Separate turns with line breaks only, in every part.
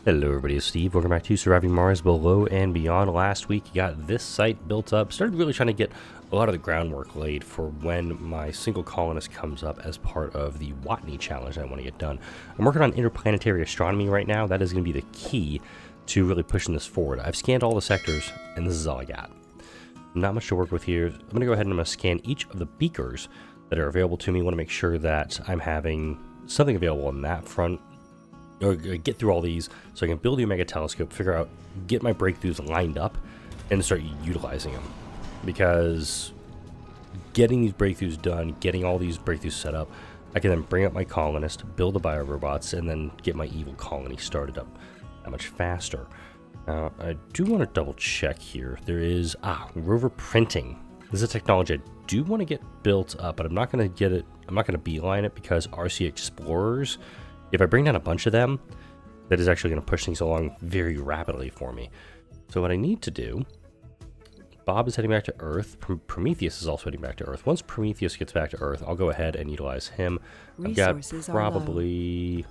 Hello everybody, it's Steve. Welcome back to Surviving Mars Below and Beyond. Last week, you got this site built up. Started really trying to get a lot of the groundwork laid for when my single colonist comes up as part of the Watney challenge I want to get done. I'm working on interplanetary astronomy right now. That is going to be the key to really pushing this forward. I've scanned all the sectors, and this is all I got. Not much to work with here. I'm going to go ahead and I'm going to scan each of the beakers that are available to me. I want to make sure that I'm having something available on that front, or get through all these so I can build the Omega telescope, figure out, get my breakthroughs lined up, and start utilizing them. Because getting these breakthroughs done, getting all these breakthroughs set up, I can then bring up my colonist, build the biorobots, and then get my evil colony started up that much faster. Now, I do want to double check here. There is, rover printing. This is a technology I do want to get built up, but I'm not going to get it, I'm not going to beeline it because RC Explorers, if I bring down a bunch of them, that is actually going to push things along very rapidly for me. So what I need to do, Bob is heading back to Earth. Prometheus is also heading back to Earth. Once Prometheus gets back to Earth, I'll go ahead and utilize him.
Resources
I've got probably...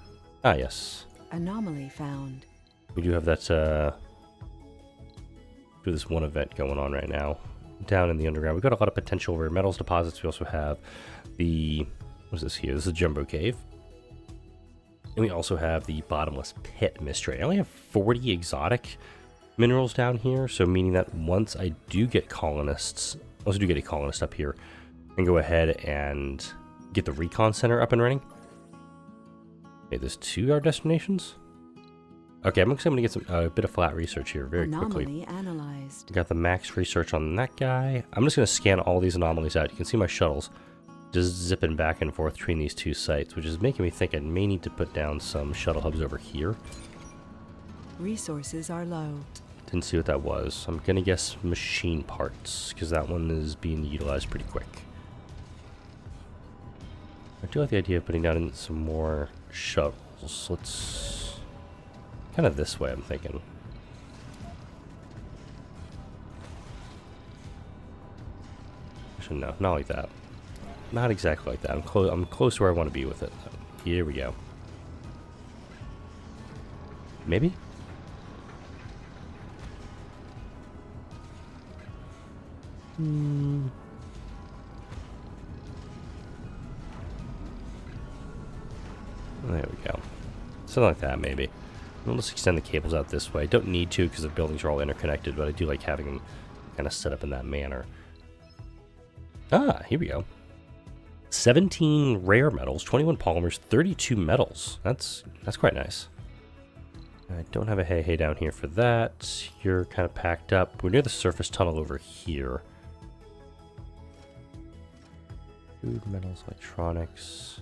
yes.
Anomaly found.
We do have that, this one event going on right now. Down in the underground. We've got a lot of potential rare metals deposits. We also have the... What's this here? This is a Jumbo Cave. And we also have the bottomless pit mystery. I only have 40 exotic minerals down here, so meaning that once I do get colonists, once I do get a colonist up here, and go ahead and get the recon center up and running. Okay, there's 2 our destinations. Okay, I'm going to get some a bit of flat research here very quickly.
Analyzed.
Got the max research on that guy. I'm just going to scan all these anomalies out. You can see my shuttles just zipping back and forth between these 2 sites, which is making me think I may need to put down some shuttle hubs over here.
Resources are low.
Didn't see what that was. I'm gonna guess machine parts, because that one is being utilized pretty quick. I do like the idea of putting down some more shuttles. Let's... kind of this way, I'm thinking. Actually, no, not like that. Not exactly like that. I'm close to where I want to be with it. Here we go. Maybe? There we go. Something like that, maybe. We'll just extend the cables out this way. I don't need to because the buildings are all interconnected, but I do like having them kind of set up in that manner. Here we go. 17 rare metals, 21 polymers, 32 metals. That's quite nice. I don't have a hey down here for that. You're kind of packed up. We're near the surface tunnel over here. Food, metals, electronics.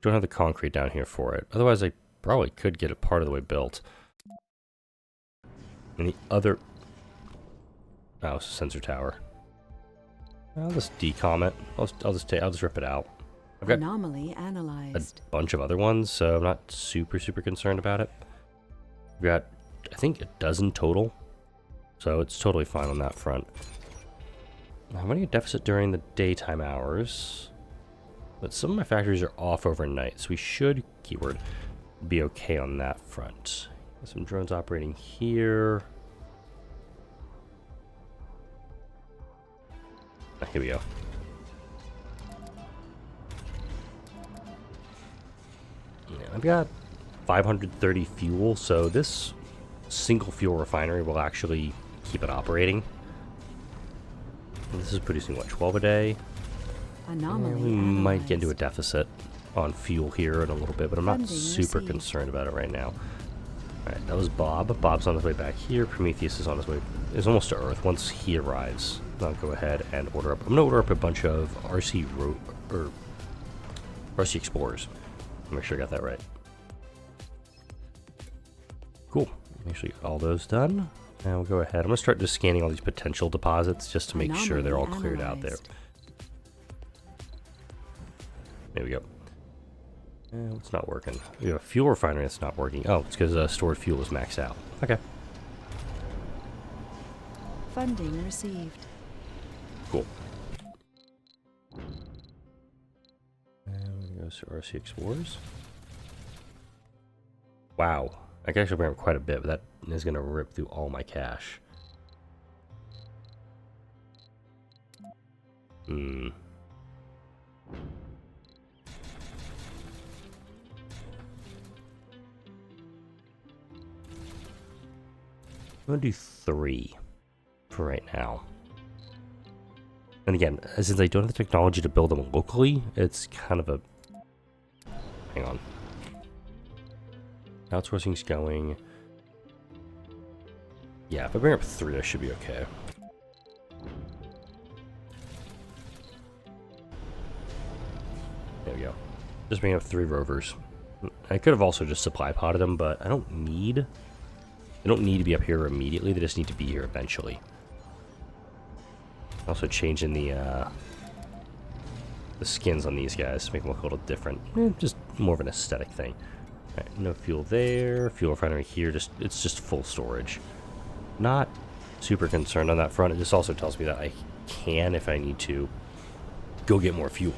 Don't have the concrete down here for it. Otherwise, I probably could get it part of the way built. And the other... oh, it's a sensor tower. I'll just decom it. I'll just rip it out. I've got
Anomaly analyzed.
a bunch of other ones, so I'm not super concerned about it. We've got, I think, a dozen total, so it's totally fine on that front. I'm running a deficit during the daytime hours, but some of my factories are off overnight, so we should, keyword, be okay on that front. Got some drones operating here. Here we go. Yeah, I've got 530 fuel, so this single fuel refinery will actually keep it operating. And this is producing, what, 12 a day?
Anomaly
we might get into a deficit on fuel here in a little bit, but I'm not super concerned about it right now. Alright, that was Bob. Bob's on his way back here. Prometheus is on his way, is almost to Earth. Once he arrives, I'll go ahead and order up. I'm gonna order up a bunch of RC Explorers. Make sure I got that right. Cool. Make sure you got all those done. And we'll go ahead. I'm gonna start just scanning all these potential deposits just to make sure they're all cleared out there. There we go. It's not working. We have a fuel refinery that's not working. Oh, it's because stored fuel is maxed out. Okay.
Funding received.
Cool. And we're going to Those are RC Explorers. Wow. I can actually bring up quite a bit, but that is going to rip through all my cash. Hmm. I'm going to do 3 for right now. And again, since I don't have the technology to build them locally, it's kind of a... Hang on. Outsourcing's going. Yeah, if I bring up 3, I should be okay. There we go. Just bring up 3 rovers. I could have also just supply potted them, but I don't need... They don't need to be up here immediately, they just need to be here eventually. Also changing the skins on these guys to make them look a little different. Just more of an aesthetic thing. Alright, no fuel there. Fuel refinery here. It's just full storage. Not super concerned on that front. It just also tells me that I can, if I need to, go get more fuel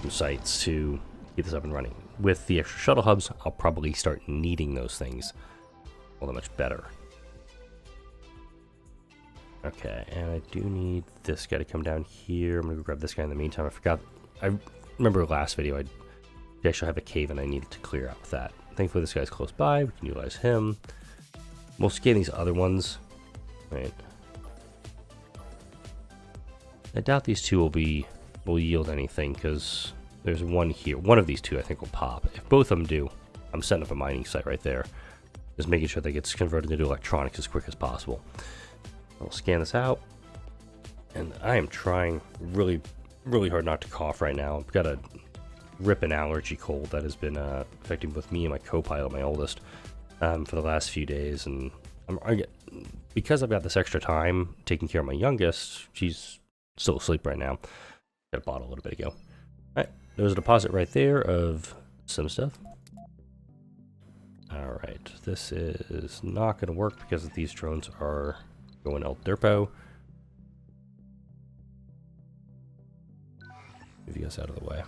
from sites to keep this up and running. With the extra shuttle hubs, I'll probably start needing those things all that much better. Okay, and I do need this guy to come down here. I'm gonna go grab this guy in the meantime. I forgot. I remember last video I actually have a cave and I needed to clear out with that. Thankfully this guy's close by. We can utilize him. We'll scan these other ones. Right. I doubt these two will yield anything because there's one here. One of these two I think will pop. If both of them do, I'm setting up a mining site right there. Just making sure that gets converted into electronics as quick as possible. I'll scan this out, and I am trying really, really hard not to cough right now. I've got a ripping allergy cold that has been affecting both me and my co-pilot, my oldest, for the last few days. And because I've got this extra time taking care of my youngest, she's still asleep right now. Got a bottle a little bit ago. All right, there's a deposit right there of some stuff. All right, this is not going to work because these drones are going El Derpo. Move you guys out of the way.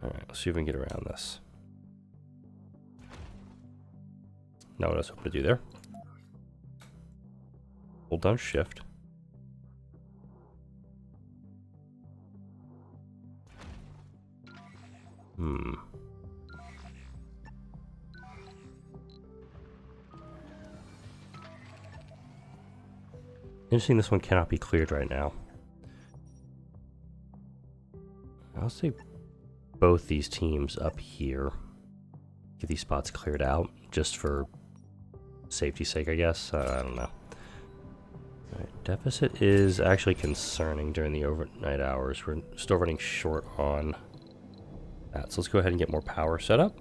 Alright, let's see if we can get around this. Not what I was hoping to do there. Hold down shift. Interesting, this one cannot be cleared right now. I'll say both these teams up here. Get these spots cleared out, just for safety's sake, I guess. I don't know. Alright, deficit is actually concerning during the overnight hours. We're still running short on that. So let's go ahead and get more power set up.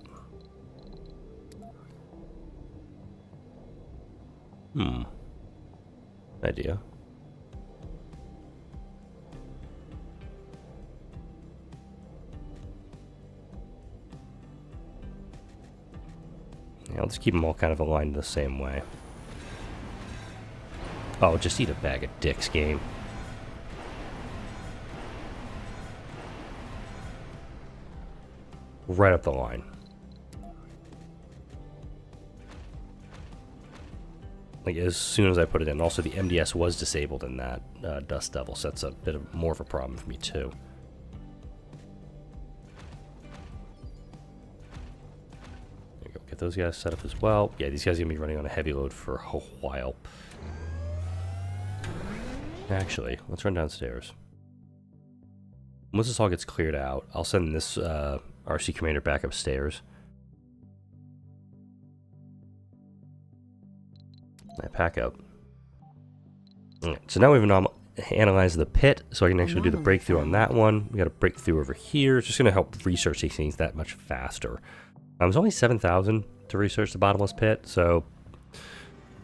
Idea. Yeah, let's keep them all kind of aligned the same way. Oh, just eat a bag of dicks, game. Right up the line. Like, as soon as I put it in. Also, the MDS was disabled in that Dust Devil, so that's a bit of more of a problem for me, too. There you go. Get those guys set up as well. Yeah, these guys are going to be running on a heavy load for a while. Actually, let's run downstairs. Once this all gets cleared out, I'll send this RC Commander back upstairs. I pack up. Right, so now we've analyzed the pit, so I can actually do the breakthrough on that one. We got a breakthrough over here. It's just going to help research these things that much faster. It's only 7,000 to research the bottomless pit, so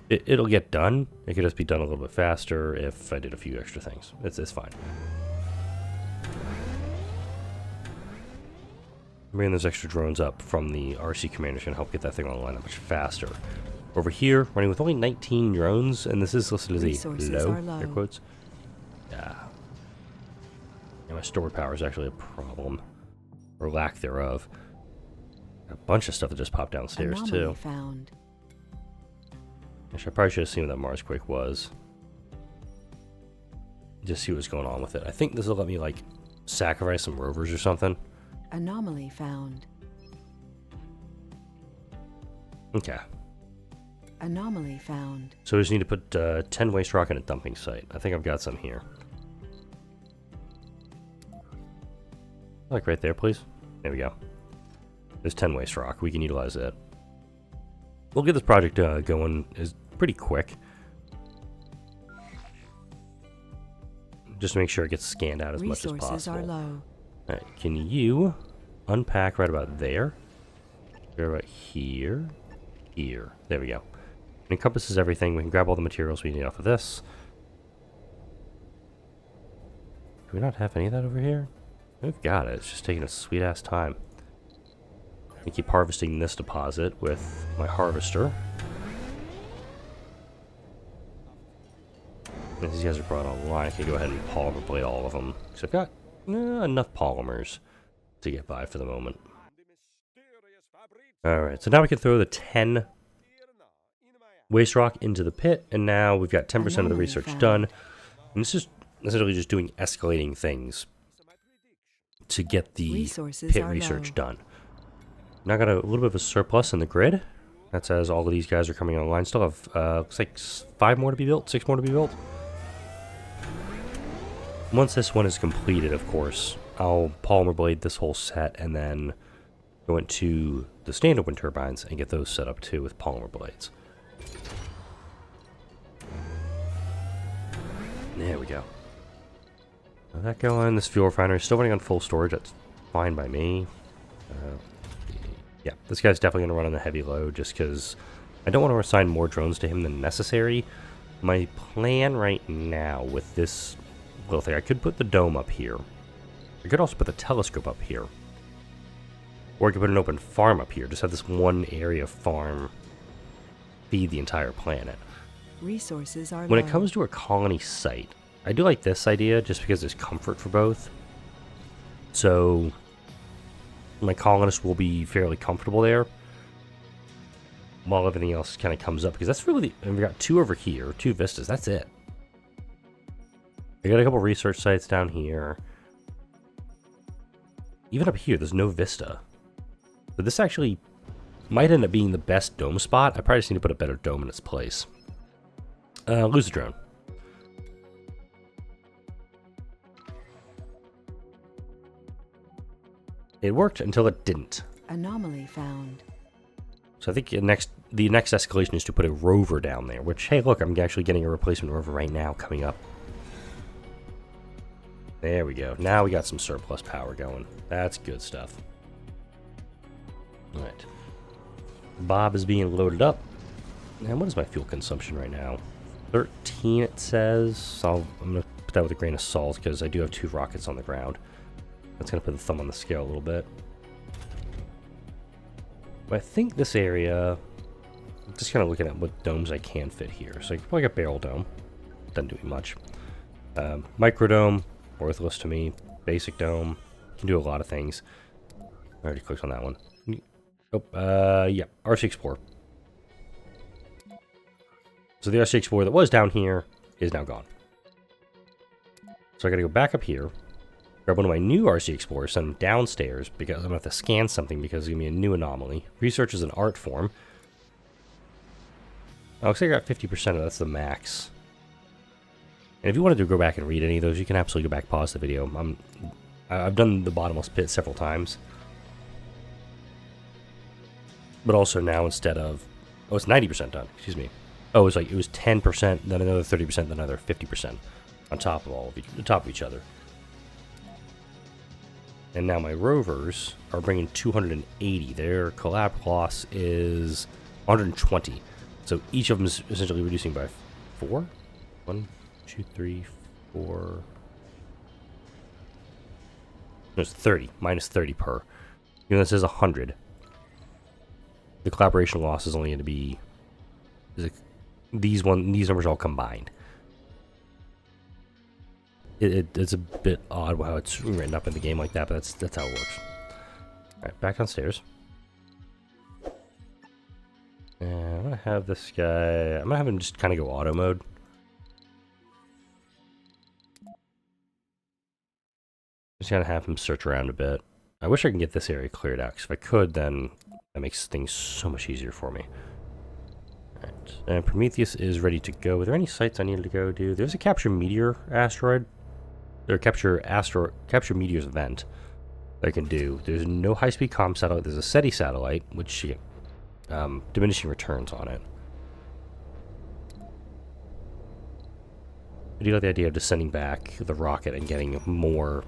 it'll get done. It could just be done a little bit faster if I did a few extra things. It's fine. Bringing those extra drones up from the RC Commander is going to help get that thing online that much faster. Over here, running with only 19 drones, and this is listed as a low, air quotes. Yeah. Yeah, my stored power is actually a problem. Or lack thereof. A bunch of stuff that just popped downstairs,
Anomaly
too.
found.
Actually, I probably should have seen what that Marsquake was. Just see what's going on with it. I think this will let me, like, sacrifice some rovers or something.
Anomaly found.
Okay.
Anomaly found.
So we just need to put 10 waste rock in a dumping site. I think I've got some here. Like right there, please. There we go. There's 10 waste rock. We can utilize it. We'll get this project going is pretty quick. Just to make sure it gets scanned out as much as possible.
Resources are low.
Alright, can you unpack right about there? Right about here. Here. There we go. It encompasses everything. We can grab all the materials we need off of this. Do we not have any of that over here? We've got it. It's just taking a sweet-ass time. I keep harvesting this deposit with my harvester. As these guys are brought online, I can go ahead and polymer blade all of them. Because I've got enough polymers to get by for the moment. Alright, so now we can throw the 10 waste rock into the pit, and now we've got 10% of the research done. And this is essentially just doing escalating things to get the pit research done. Now got a little bit of a surplus in the grid. That's as all of these guys are coming online. Still have, looks like 5 more to be built, 6 more to be built. Once this one is completed, of course, I'll polymer blade this whole set and then go into the standard wind turbines and get those set up too with polymer blades. There we go. Now that going. This fuel refinery is still running on full storage. That's fine by me. Yeah, this guy's definitely going to run on a heavy load just because I don't want to assign more drones to him than necessary. My plan right now with this little thing, I could put the dome up here. I could also put the telescope up here. Or I could put an open farm up here. Just have this one area farm feed the entire planet.
Resources are
When
low.
it comes to a colony site, I do like this idea just because there's comfort for both. So my colonists will be fairly comfortable there while everything else kind of comes up, because that's really and we got 2 over here, 2 vistas. That's it. I got a couple research sites down here. Even up here, there's no vista. But this actually might end up being the best dome spot. I probably just need to put a better dome in its place. Lose the drone. It worked until it didn't.
Anomaly found.
So I think the next escalation is to put a rover down there, which, hey, look, I'm actually getting a replacement rover right now coming up. There we go. Now we got some surplus power going. That's good stuff. Alright. Bob is being loaded up. And what is my fuel consumption right now? 13, it says. I'm going to put that with a grain of salt because I do have 2 rockets on the ground. That's going to put the thumb on the scale a little bit. But I think this area, I'm just kind of looking at what domes I can fit here. So I can probably get barrel dome. Doesn't do me much. Microdome, worthless to me. Basic dome, can do a lot of things. I already clicked on that one. Oh, yeah, RC Explorer. So the RC Explorer that was down here is now gone. So I gotta go back up here, grab one of my new RC Explorers, send them downstairs because I'm gonna have to scan something because it's gonna be a new anomaly. Research is an art form. Oh, looks like I got 50% of that's the max. And if you wanted to go back and read any of those, you can absolutely go back, pause the video. I've done the bottomless pit several times. But also now instead of, oh, it's 90% done, excuse me. Oh, it was 10%, then another 30%, then another 50% on top of each other. And now my rovers are bringing 280. Their collab loss is 120. So each of them is essentially reducing by 4. 1, 2, 3, 4. No, it's 30. Minus 30 per. Even though this is 100. The collaboration loss is only going to be these numbers all combined. It's a bit odd how it's written up in the game like that, but that's how it works. Alright, back downstairs. And I'm gonna have this guy, I'm gonna have him just kind of go auto mode. Just gonna have him search around a bit. I wish I could get this area cleared out, because if I could, then that makes things so much easier for me. Alright, and Prometheus is ready to go. Were there any sites I needed to go to? There's a capture meteor asteroid, or capture meteors event that I can do. There's no high-speed comm satellite. There's a SETI satellite, which you get diminishing returns on it. I do like the idea of just sending back the rocket and getting more,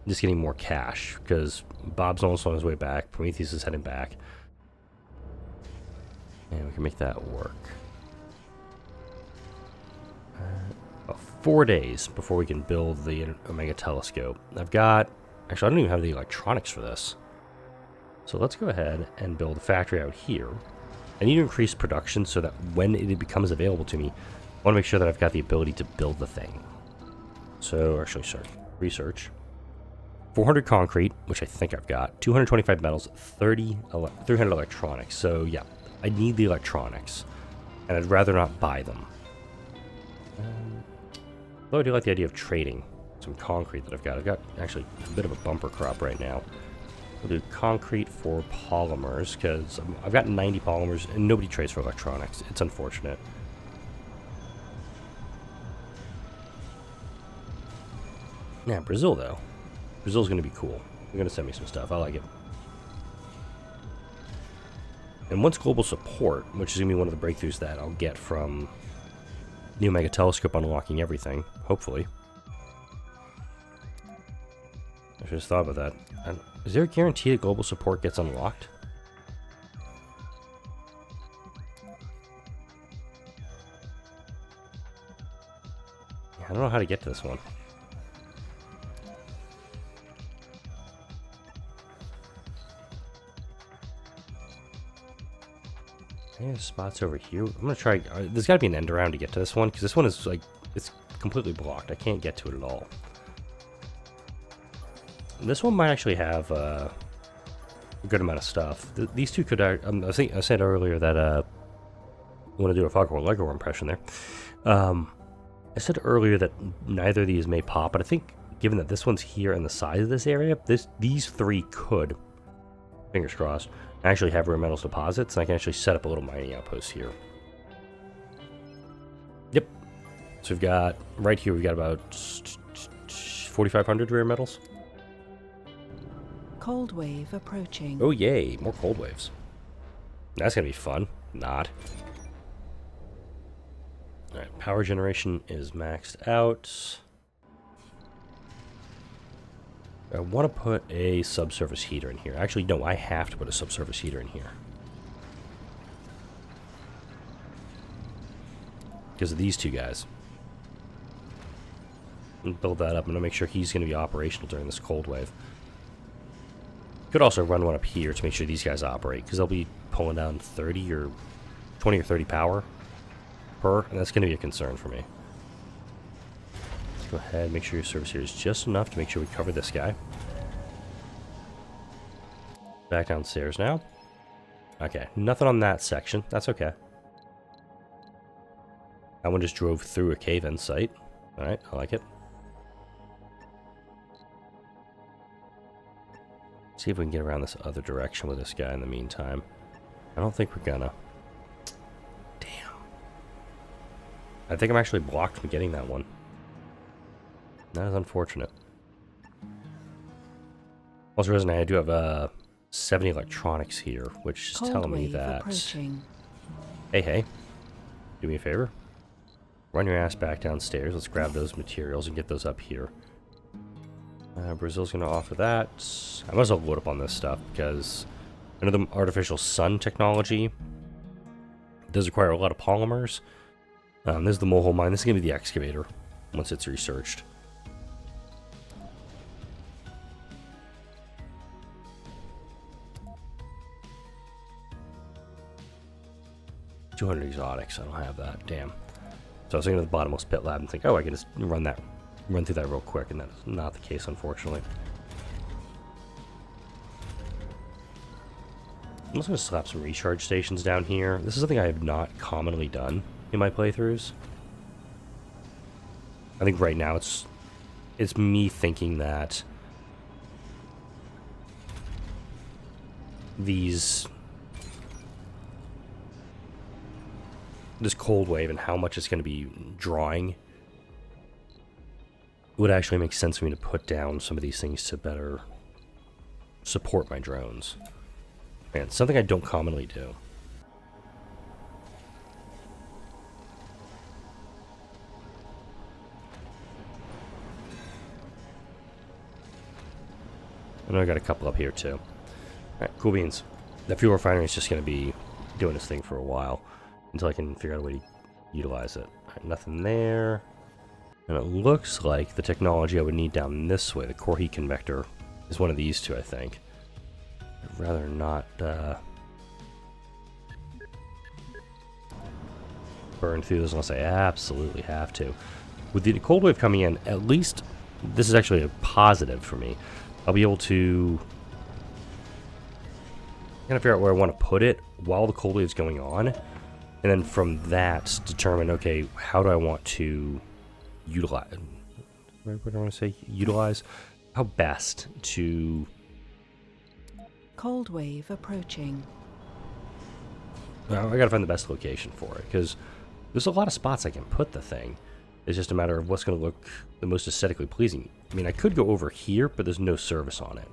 just getting more cash, because Bob's almost on his way back. Prometheus is heading back. And we can make that work. 4 days before we can build the Omega telescope. I've got... Actually, I don't even have the electronics for this. So let's go ahead and build a factory out here. I need to increase production so that when it becomes available to me, I want to make sure that I've got the ability to build the thing. So, actually, sorry. Research. 400 concrete, which I think I've got. 225 metals, 300 electronics. So, yeah, I need the electronics. And I'd rather not buy them. Though I do like the idea of trading some concrete that I've got. I've got actually a bit of a bumper crop right now. We'll do concrete for polymers, because I've got 90 polymers, and nobody trades for electronics. It's unfortunate. Yeah, Brazil, though. Brazil's going to be cool. They're going to send me some stuff. I like it. And once global support, which is going to be one of the breakthroughs that I'll get from the Omega telescope unlocking everything, hopefully. I should have thought about that. Is there a guarantee that global support gets unlocked? Yeah, I don't know how to get to this one. Any spots over here? I'm gonna try. There's got to be an end around to get to this one, because this one is like, it's completely blocked. I can't get to it at all. This one might actually have a good amount of stuff. These two could. I said earlier that I want to do a Foghorn Lego impression there. I said earlier that neither of these may pop, but I think given that this one's here and the size of this area, these three could, fingers crossed, actually have rare metals deposits, and I can actually set up a little mining outpost here. Yep. So we've got, right here, we've got about 4,500 rare metals.
Cold wave approaching.
Oh, yay. More cold waves. That's going to be fun. Not. Alright, power generation is maxed out. I want to put a subsurface heater in here. Actually, no, I have to put a subsurface heater in here. Because of these two guys. And build that up. I'm going to make sure he's going to be operational during this cold wave. Could also run one up here to make sure these guys operate, because they'll be pulling down 30 or 20 or 30 power per, and that's going to be a concern for me. Let's go ahead, make sure your service here is just enough to make sure we cover this guy. Back downstairs now. Okay, nothing on that section. That's okay. That one just drove through a cave-in site. Alright, I like it. See if we can get around this other direction with this guy in the meantime. I don't think we're gonna. Damn. I think I'm actually blocked from getting that one. That is unfortunate. Also, reason I do have 70 electronics here, which is telling me that... Hey, do me a favor. Run your ass back downstairs. Let's grab those materials and get those up here. Brazil's going to offer that. I might as well load up on this stuff, because I know the artificial sun technology does require a lot of polymers. This is the mole mine. This is going to be the excavator once it's researched. $200 exotics. I don't have that. Damn. So I was thinking of the bottomless pit lab and think, oh, I can just run through that real quick, and that's not the case, unfortunately. I'm also going to slap some recharge stations down here. This is something I have not commonly done in my playthroughs. I think right now it's me thinking that this cold wave and how much it's going to be drawing, it would actually make sense for me to put down some of these things to better support my drones. Man, it's something I don't commonly do. I know I got a couple up here too. Alright, cool beans. That fuel refinery is just going to be doing this thing for a while until I can figure out a way to utilize it. Alright, nothing there. And it looks like the technology I would need down this way, the core heat convector, is one of these two, I think. I'd rather not burn through this unless I absolutely have to. With the cold wave coming in, at least this is actually a positive for me. I'll be able to kind of figure out where I want to put it while the cold wave is going on, and then from that determine, okay, how do I want to utilize? What do I want to say? Utilize? How best to?
Cold wave approaching.
Well, I gotta find the best location for it, because there's a lot of spots I can put the thing. It's just a matter of what's going to look the most aesthetically pleasing. I mean, I could go over here, but there's no service on it.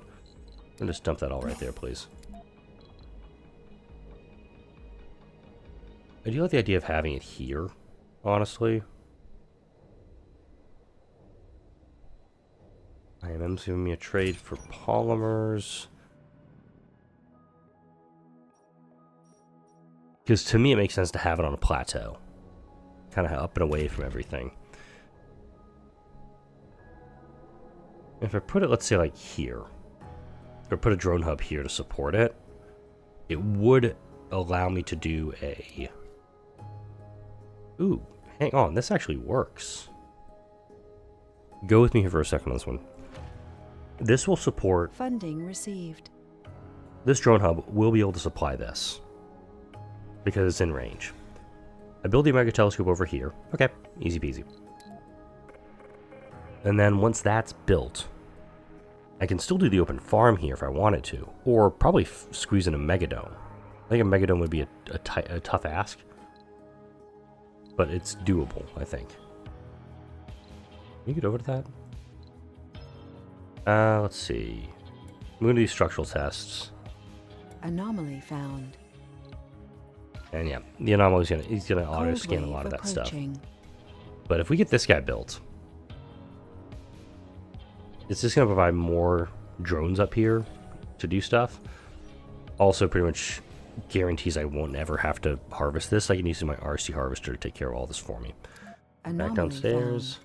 I'll just dump that all right there, please. I do like the idea of having it here, honestly. IMM's giving me a trade for polymers. Because to me, it makes sense to have it on a plateau. Kind of up and away from everything. If I put it, let's say, like here, or put a drone hub here to support it, it would allow me to do a... Ooh, hang on, this actually works. Go with me here for a second on this one. This will support...
Funding received.
This drone hub will be able to supply this, because it's in range. I build the Omega telescope over here. Okay, easy peasy. And then once that's built, I can still do the open farm here if I wanted to, or probably squeeze in a megadome. I think a megadome would be a tough ask, but it's doable, I think. Can you get over to that? Let's see. I'm going to do structural tests.
Anomaly found.
And yeah, the anomaly's he's gonna auto scan a lot of that stuff. But if we get this guy built, it's just gonna provide more drones up here to do stuff. Also, pretty much guarantees I won't ever have to harvest this. I can use my RC harvester to take care of all this for me. Back downstairs.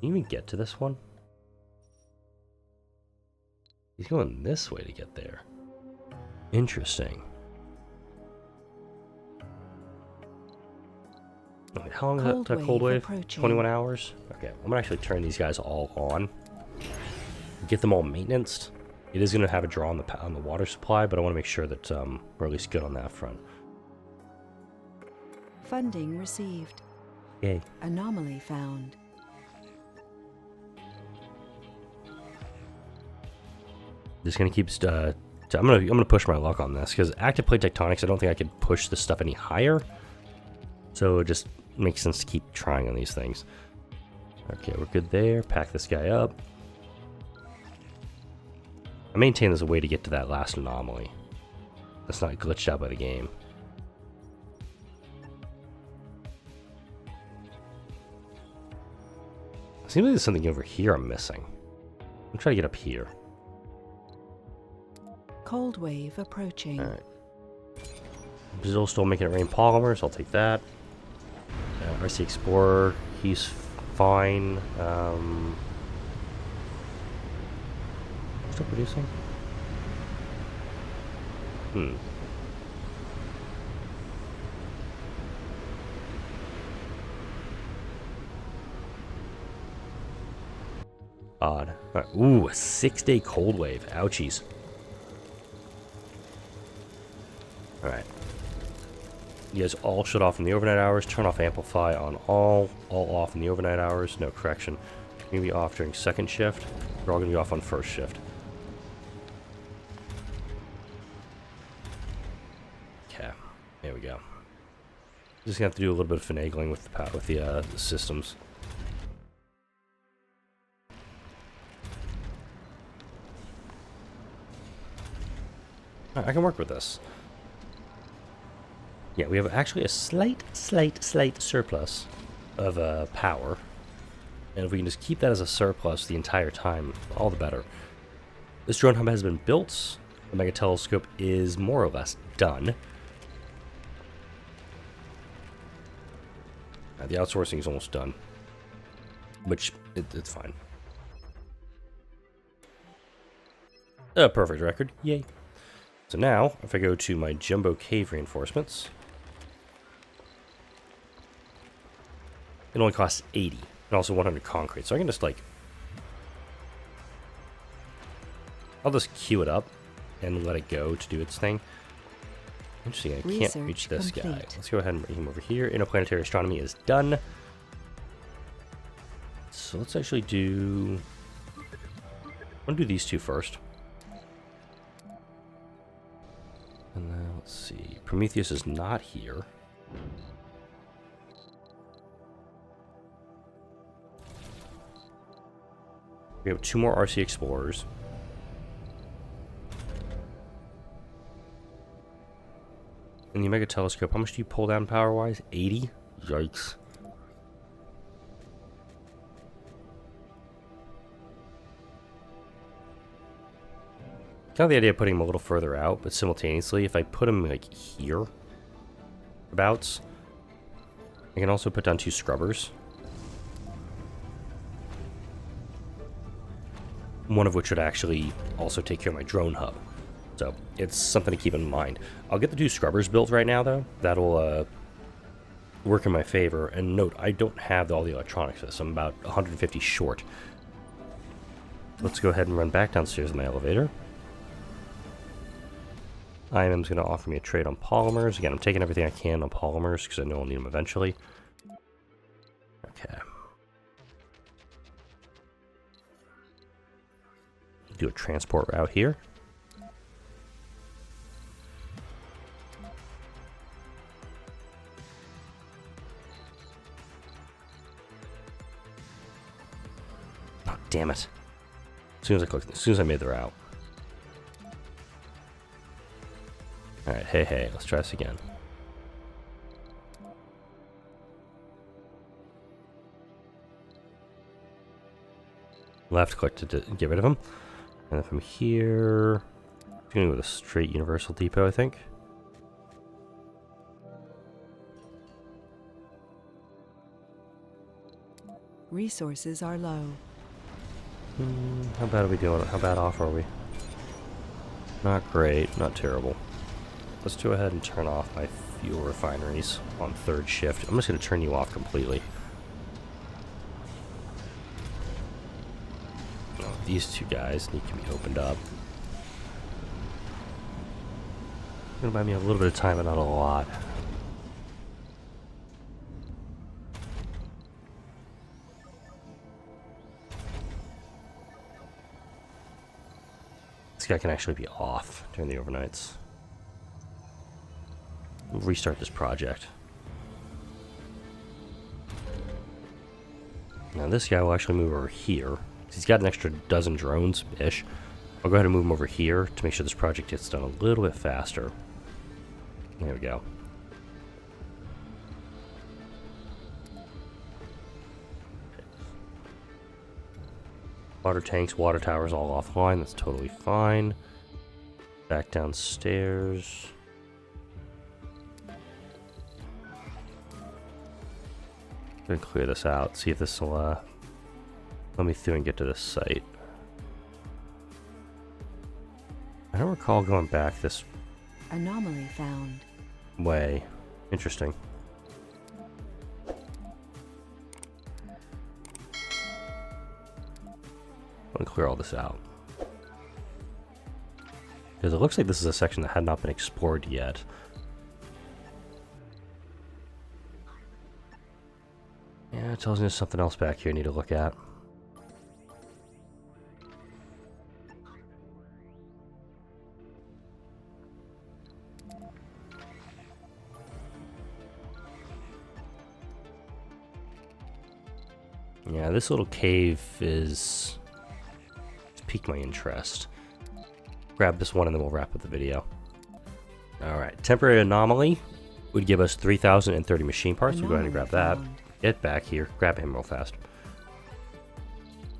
Can you even get to this one? He's going this way to get there. Interesting. Okay, how long is that cold wave? 21 hours? Okay, I'm gonna actually turn these guys all on. Get them all maintenanced. It is gonna have a draw on the water supply, but I want to make sure that we're at least good on that front.
Funding received.
Yay.
Anomaly found.
Just gonna keep I'm gonna push my luck on this because active plate tectonics. I don't think I could push this stuff any higher. So it just makes sense to keep trying on these things. Okay, we're good there. Pack this guy up. I maintain there's a way to get to that last anomaly. That's not glitched out by the game. Seems like there's something over here I'm missing. I'm trying to get up here.
Cold wave approaching.
Alright. Brazil's still making it rain polymers. I'll take that. RC Explorer, he's fine. Still producing? Odd. All right. Ooh, a 6-day cold wave. Ouchies. Alright. You guys all shut off in the overnight hours. Turn off amplify on all. All off in the overnight hours. No, correction. You're going to be off during second shift. You're all going to be off on first shift. Okay. There we go. Just going to have to do a little bit of finagling with the systems. Alright, I can work with this. Yeah, we have actually a slight surplus of power. And if we can just keep that as a surplus the entire time, all the better. This drone hub has been built. The mega telescope is more or less done. The outsourcing is almost done. Which, it's fine. A perfect record. Yay. So now, if I go to my jumbo cave reinforcements, it only costs 80, and also 100 concrete. So I can just, like, I'll just queue it up and let it go to do its thing. Interesting, I can't reach this guy. Let's go ahead and bring him over here. Interplanetary astronomy is done. So let's actually do... I'm going to do these two first. And then, let's see. Prometheus is not here. We have 2 more RC Explorers. And the Mega Telescope, how much do you pull down power-wise? 80? Yikes. Kind of the idea of putting him a little further out, but simultaneously, if I put him, like, here, abouts, I can also put down 2 scrubbers. One of which would actually also take care of my drone hub. So, it's something to keep in mind. I'll get the 2 scrubbers built right now, though. That'll work in my favor. And note, I don't have all the electronics for this. I'm about 150 short. Let's go ahead and run back downstairs in my elevator. IMM's going to offer me a trade on polymers. Again, I'm taking everything I can on polymers because I know I'll need them eventually. Okay. Do a transport route here. Oh, damn it. As soon as I made the route. Alright, hey, let's try this again. Left click to get rid of him. And then from here, I'm going to go with a straight Universal Depot, I think.
Resources are low.
How bad are we doing? How bad off are we? Not great, not terrible. Let's go ahead and turn off my fuel refineries on 3rd shift. I'm just going to turn you off completely. Oh, these 2 guys need to be opened up. It's going to buy me a little bit of time, but not a lot. This guy can actually be off during the overnights. We'll restart this project. Now this guy will actually move over here. He's got an extra dozen drones-ish. I'll go ahead and move him over here to make sure this project gets done a little bit faster. There we go. Water tanks, water towers all offline. That's totally fine. Back downstairs. I'm gonna clear this out, see if this will let me through and get to this site. I don't recall going back this
Anomaly found.
way. Interesting. I'm gonna clear all this out. Because it looks like this is a section that had not been explored yet. Yeah, it tells me there's something else back here I need to look at. Yeah, this little cave is... it's piqued my interest. Grab this one and then we'll wrap up the video. Alright, temporary anomaly would give us 3,030 machine parts. We'll go ahead and grab that. Get back here. Grab him real fast.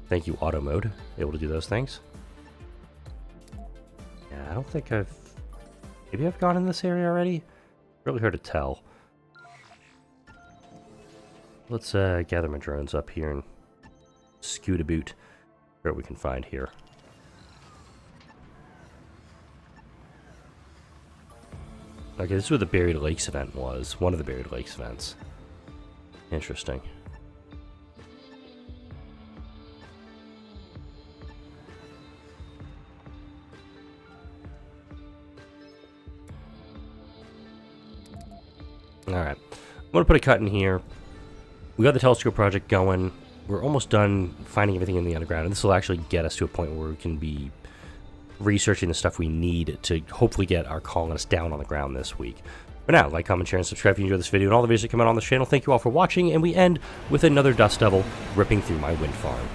Thank you, auto mode. Able to do those things. Yeah, I don't think I've... maybe I've gone in this area already? Really hard to tell. Let's gather my drones up here and scoot a boot where we can find here. Okay, this is where the Buried Lakes event was. One of the Buried Lakes events. Interesting. Alright. I'm going to put a cut in here. We got the telescope project going. We're almost done finding everything in the underground, and this will actually get us to a point where we can be researching the stuff we need to hopefully get our colonists down on the ground this week. But now, like, comment, share, and subscribe if you enjoyed this video and all the videos that come out on this channel. Thank you all for watching, and we end with another Dust Devil ripping through my wind farm.